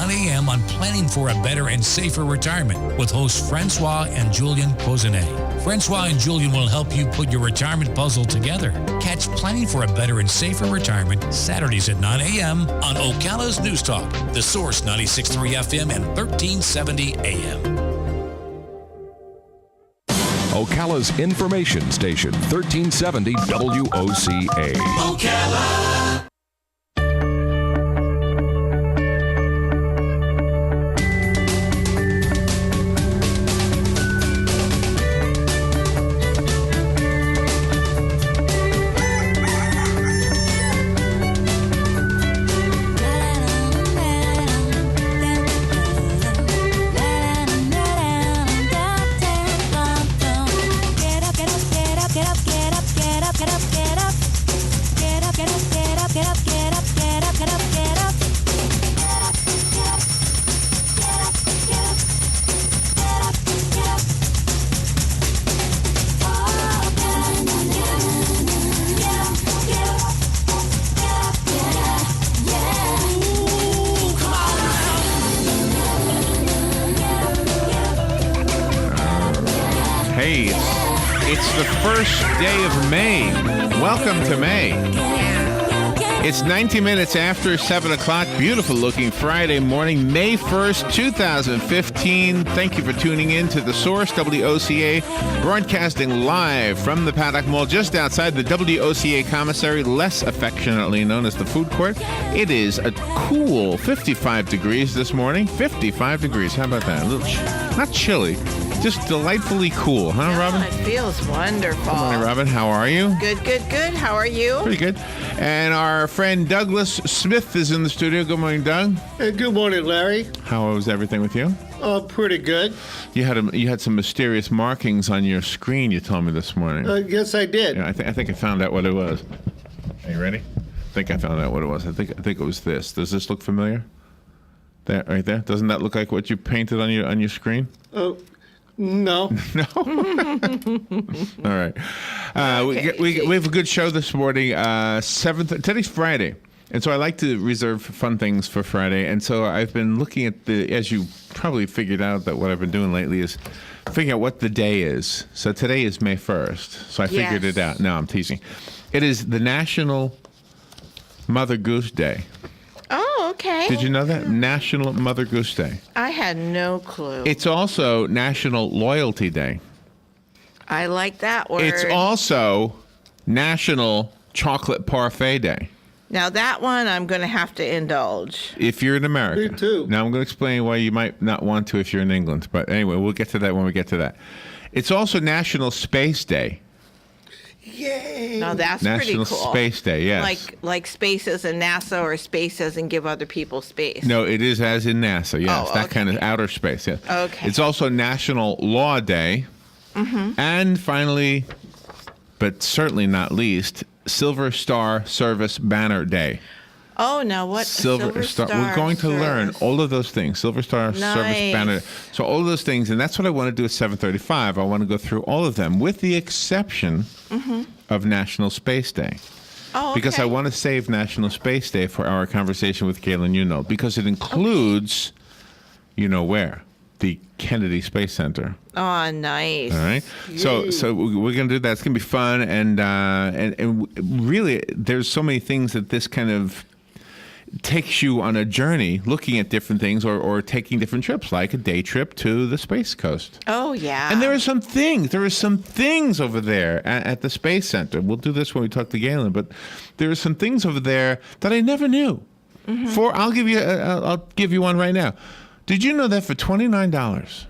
9 a.m. on Planning for a Better and Safer Retirement with hosts Francois and Julian Pozenet. Francois and Julian will help you put your retirement puzzle together. Catch Planning for a Better and Safer Retirement Saturdays at 9 a.m. on Ocala's News Talk, The Source 96.3 FM and 1370 AM. Ocala's information station, 1370 WOCA. Ocala! Hey, it's the first day of May. Welcome to May. It's 90 minutes after 7 o'clock. Beautiful looking Friday morning, May 1st, 2015. Thank you for tuning in to The Source, WOCA, broadcasting live from the Paddock Mall just outside the WOCA commissary, less affectionately known as the food court. It is a cool 55 degrees this morning. 55 degrees. How about that? A little not chilly. Just delightfully cool, huh, Robin? It feels wonderful. Good morning, Robin. How are you? Good. How are you? Pretty good. And our friend Douglas Smith is in the studio. Good morning, Doug. Hey, good morning, Larry. How was everything with you? Pretty good. You had some mysterious markings on your screen. You told me this morning. Yes, I did. Yeah, I think I found out what it was. Are you ready? I think I found out what it was. I think it was this. Does this look familiar? That right there. Doesn't that look like what you painted on your screen? No. No. All right. We have a good show this morning. Today's Friday, and so I like to reserve fun things for Friday. And so I've been looking at as you probably figured out that what I've been doing lately is figuring out what the day is. So today is May 1st. So I figured it out. No, I'm teasing. It is the National Mother Goose Day. Oh, okay. Did you know that? National Mother Goose Day. I had no clue. It's also National Loyalty Day. I like that word. It's also National Chocolate Parfait Day. Now, that one I'm going to have to indulge. If you're in America. Me too. Now, I'm going to explain why you might not want to if you're in England. But anyway, we'll get to that when we get to that. It's also National Space Day. Yay! Now, that's National pretty cool. Space Day, yes. Like space as in NASA or space as in give other people space. No, it is as in NASA, yes. Oh, that okay. kind of outer space, yes. Okay. It's also National Law Day. Mm-hmm. And finally, but certainly not least, Silver Star Service Banner Day. Oh, now what? Silver Star. We're going to learn all of those things. Silver Star Service Banner. So all of those things, and that's what I want to do at 7:35. I want to go through all of them, with the exception of National Space Day. Oh, okay. Because I want to save National Space Day for our conversation with Galen Uno, because it includes, you know where, the Kennedy Space Center. Oh, nice. All right. So we're going to do that. It's going to be fun, and really, there's so many things that this kind of takes you on a journey, looking at different things, or taking different trips, like a day trip to the Space Coast. Oh, yeah. And there are some things over there at the Space Center. We'll do this when we talk to Galen, but there are some things over there that I never knew. Mm-hmm. I'll give you one right now. Did you know that for $29?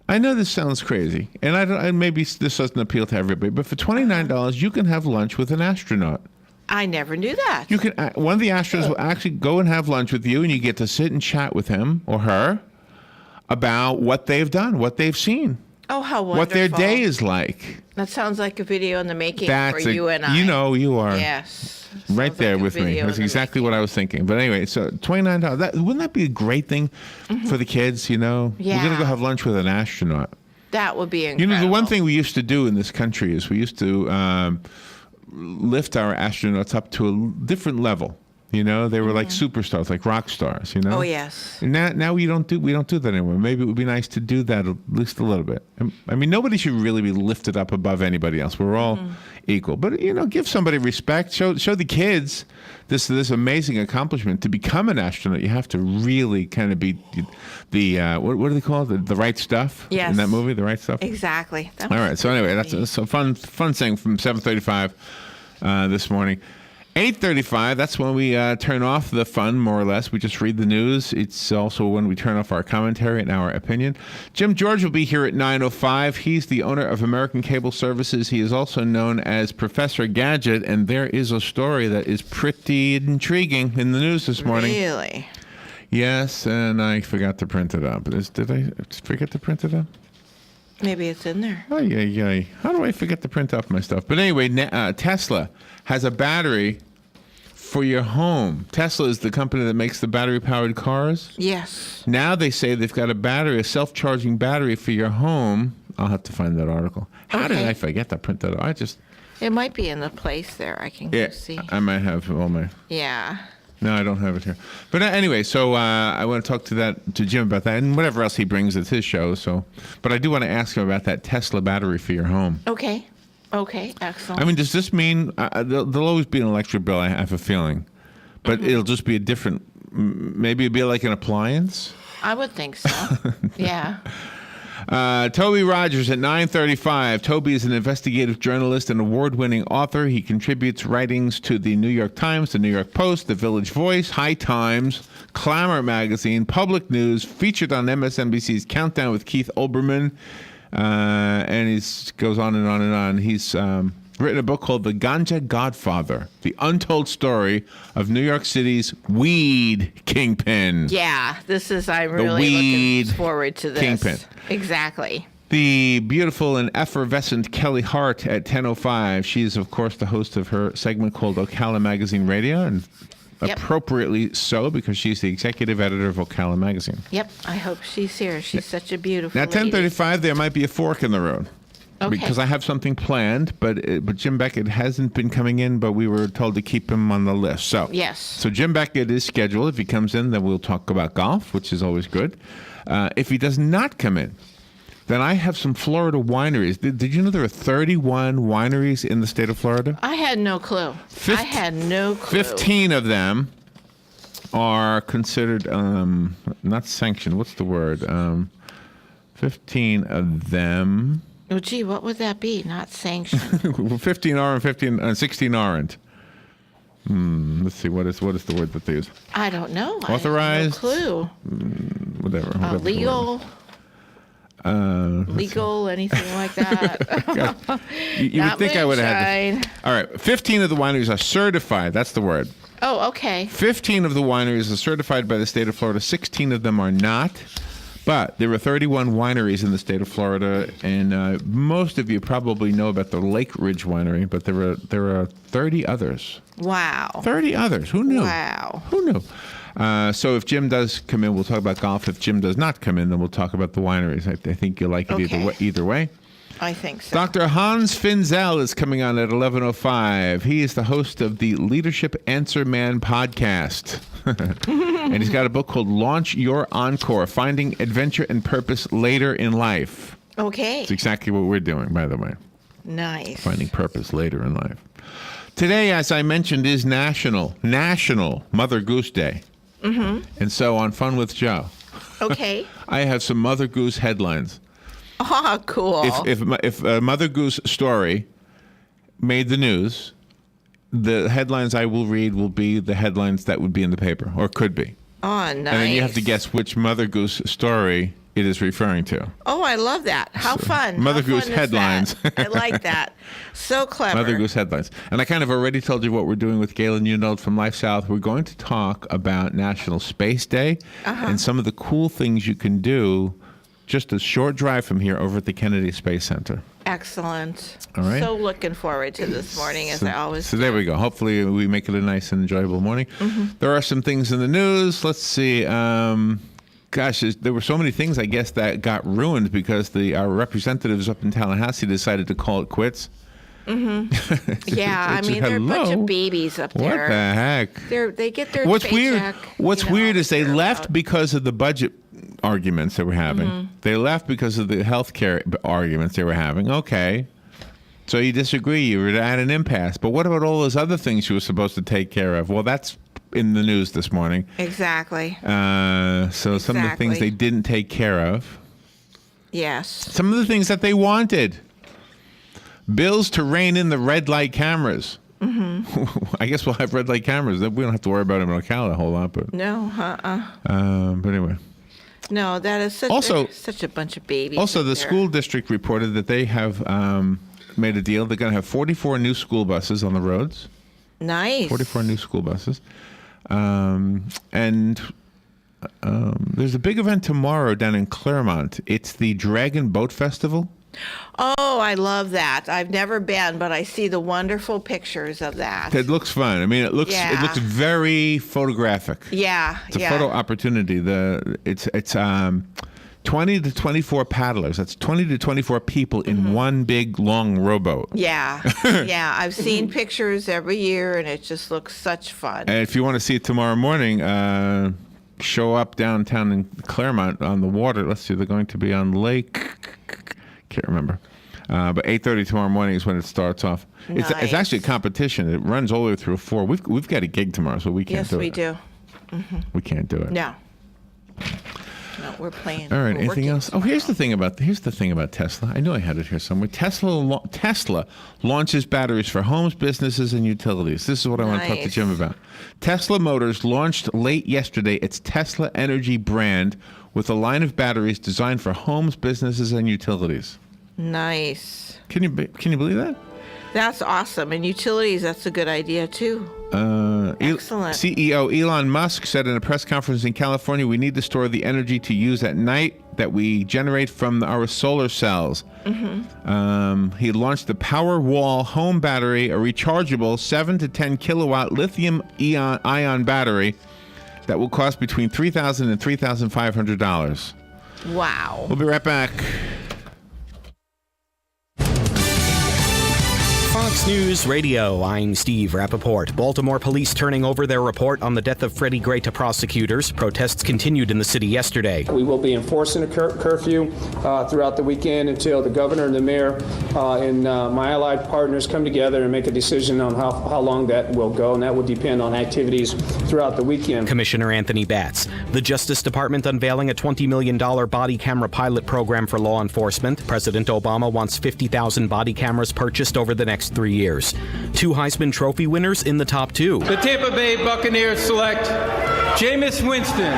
I know this sounds crazy, and maybe this doesn't appeal to everybody, but for $29, you can have lunch with an astronaut. I never knew that. You can. One of the astronauts will actually go and have lunch with you, and you get to sit and chat with him or her about what they've done, what they've seen. Oh, how wonderful. What their day is like. That sounds like a video in the making for you and I. You know, you are yes, right there with me. That's exactly what I was thinking. But anyway, so $29. Wouldn't that be a great thing for the kids, you know? Yeah. We're going to go have lunch with an astronaut. That would be incredible. You know, the one thing we used to do in this country is we used to lift our astronauts up to a different level. You know, they were like superstars, like rock stars. You know. Oh yes. And now we don't do that anymore. Maybe it would be nice to do that at least a little bit. I mean, nobody should really be lifted up above anybody else. We're all equal. But give somebody respect. Show the kids this amazing accomplishment. To become an astronaut, you have to really kind of be the what do they call it? The right stuff. Yes. In that movie, the right stuff. Exactly. All right. So anyway, that's a fun thing from 7:35 this morning. 8:35, that's when we turn off the fun, more or less. We just read the news. It's also when we turn off our commentary and our opinion. Jim George will be here at 9:05. He's the owner of American Cable Services. He is also known as Professor Gadget, and there is a story that is pretty intriguing in the news this morning. Really? Yes, and I forgot to print it up. Did I forget to print it up? Maybe it's in there. Oh, yeah. How do I forget to print off my stuff? But anyway, Tesla has a battery for your home. Tesla is the company that makes the battery-powered cars. Yes. Now they say they've got a self-charging battery for your home. I'll have to find that article. How did I forget to print that off? It might be in the place there. I can go see. I might have all my... Yeah. No, I don't have it here. But anyway, so I want to talk to Jim about that, and whatever else he brings, it's his show. So, but I do want to ask him about that Tesla battery for your home. Okay. Excellent. I mean, does this mean there'll always be an electric bill? I have a feeling, but it'll just be a different. Maybe it'll be like an appliance. I would think so. Yeah. Toby Rogers at 9:35. Toby is an investigative journalist and award-winning author. He contributes writings to the New York Times, the New York Post, the Village Voice, High Times, Clamor Magazine, Public News, featured on MSNBC's Countdown with Keith Olbermann, and he goes on and on and on. He's written a book called The Ganja Godfather, The Untold Story of New York City's Weed Kingpin. Yeah, I'm really looking forward to this. Kingpin. Exactly. The beautiful and effervescent Kelly Hart at 10:05. She is, of course, the host of her segment called Ocala Magazine Radio, and appropriately so, because she's the executive editor of Ocala Magazine. Yep, I hope she's here. She's such a beautiful Now, lady. 10:35, there might be a fork in the road. Okay. Because I have something planned, but Jim Beckett hasn't been coming in, but we were told to keep him on the list. So yes. So Jim Beckett is scheduled. If he comes in, then we'll talk about golf, which is always good. If he does not come in, then I have some Florida wineries. Did you know there are 31 wineries in the state of Florida? I had no clue. 15 of them are considered not sanctioned. What's the word? 15 of them. Oh, gee, what would that be? Not sanctioned. 15 are and 16 aren't. Let's see. What is the word that they use? I don't know. Authorized? I have no clue. Whatever. Legal. Legal, anything like that. You would think I would have had this. All right. 15 of the wineries are certified. That's the word. Oh, okay. 15 of the wineries are certified by the state of Florida. 16 of them are not. But there are 31 wineries in the state of Florida, and most of you probably know about the Lake Ridge Winery, but there are 30 others. Wow. 30 others. Who knew? Wow. Who knew? So if Jim does come in, we'll talk about golf. If Jim does not come in, then we'll talk about the wineries. I think you'll like it either way. I think so. Dr. Hans Finzel is coming on at 11:05. He is the host of the Leadership Answer Man podcast. And he's got a book called Launch Your Encore, Finding Adventure and Purpose Later in Life. Okay. It's exactly what we're doing, by the way. Nice. Finding purpose later in life. Today, as I mentioned, is National Mother Goose Day. Mm-hmm. And so on Fun with Joe. Okay. I have some Mother Goose headlines. Oh, cool. If a Mother Goose story made the news, the headlines I will read will be the headlines that would be in the paper, or could be. Oh, nice. And then you have to guess which Mother Goose story it is referring to. Oh, I love that. How fun. Mother How Goose fun is headlines. that? I like that. So clever. Mother Goose headlines. And I kind of already told you what we're doing with Galen Unold from Life South. We're going to talk about National Space Day and some of the cool things you can do just a short drive from here over at the Kennedy Space Center. Excellent. All right. So looking forward to this morning, as I always do. So there we go. Hopefully we make it a nice and enjoyable morning. Mm-hmm. There are some things in the news. Let's see. There were so many things, I guess, that got ruined because our representatives up in Tallahassee decided to call it quits. Yeah, I mean, they're a bunch hello? of babies up What there. the heck? They get their What's paycheck. weird is they they're left out. because of the budget arguments they were having. They left because of the health care arguments they were having. Okay. So you disagree. You were at an impasse. But what about all those other things you were supposed to take care of? Well, that's in the news this morning. Exactly. So some of the things Exactly. they didn't take care of. Yes. Some of the things that they wanted. Bills to rein in the red light cameras. I guess we'll have red light cameras. We don't have to worry about them in Ocala a whole lot. But, No. but anyway. No, that is such a bunch of babies. Also, up the there. school district reported that they have made a deal. They're going to have 44 new school buses on the roads. Nice. 44 new school buses. And there's a big event tomorrow down in Claremont. It's the Dragon Boat Festival. Oh, I love that. I've never been, but I see the wonderful pictures of that. It looks fun. I mean, it looks very photographic. Yeah. It's a photo opportunity. It's 20 to 24 paddlers. That's 20 to 24 people in one big long rowboat. Yeah. Yeah. I've seen pictures every year, and it just looks such fun. And if you want to see it tomorrow morning, show up downtown in Claremont on the water. Let's see, they're going to be on Lake. Can't remember. But 8:30 tomorrow morning is when it starts off. It's Nice. actually a competition. It runs all the way through 4. We've got a gig tomorrow, so we can't Yes, do we it. do. We can't do it. No, we're playing. All right. We're Anything working else? Oh, here's the thing about Tesla. I knew I had it here somewhere. Tesla launches batteries for homes, businesses, and utilities. This is what I want to talk to Nice. Jim about. Tesla Motors launched late yesterday its Tesla Energy brand with a line of batteries designed for homes, businesses, and utilities. Nice. Can you believe that? That's awesome. And utilities, that's a good idea too. Excellent. CEO Elon Musk said in a press conference in California, we need to store the energy to use at night that we generate from our solar cells. He launched the Powerwall home battery, a rechargeable 7 to 10 kilowatt lithium-ion battery that will cost between $3,000 and $3,500. Wow. We'll be right back. Fox News Radio, I'm Steve Rappaport. Baltimore police turning over their report on the death of Freddie Gray to prosecutors. Protests continued in the city yesterday. We will be enforcing a curfew throughout the weekend until the governor and the mayor and my allied partners come together and make a decision on how long that will go, and that will depend on activities throughout the weekend. Commissioner Anthony Batts. The Justice Department unveiling a $20 million body camera pilot program for law enforcement. President Obama wants 50,000 body cameras purchased over the next 3 years. 2 Heisman Trophy winners in the top 2. The Tampa Bay Buccaneers select Jameis Winston,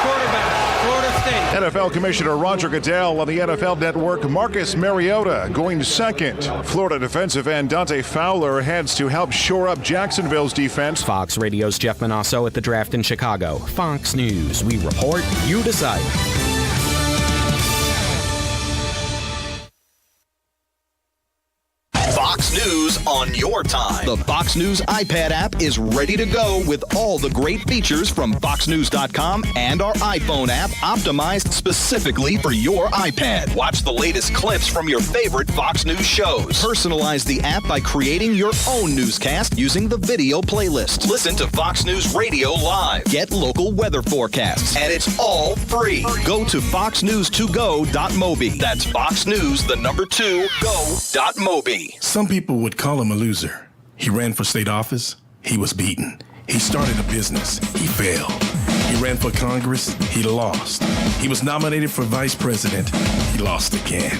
quarterback, Florida State. NFL Commissioner Roger Goodell on the NFL Network. Marcus Mariota going second. Florida defensive end Dante Fowler heads to help shore up Jacksonville's defense. Fox Radio's Jeff Manasso at the draft in Chicago. Fox News. We report, you decide. Fox News on your time. The Fox News iPad app is ready to go with all the great features from FoxNews.com and our iPhone app optimized specifically for your iPad. Watch the latest clips from your favorite Fox News shows. Personalize the app by creating your own newscast using the video playlist. Listen to Fox News Radio live. Get local weather forecasts. And it's all free. Go to foxnews2go.mobi. That's foxnews2go.mobi. Some people would call him a loser. He ran for state office. He was beaten. He started a business. He failed. He ran for Congress. He lost. He was nominated for vice president. He lost again.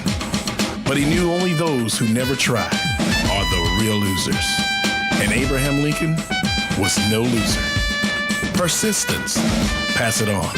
But he knew only those who never try are the real losers. And Abraham Lincoln was no loser. Persistence. Pass it on.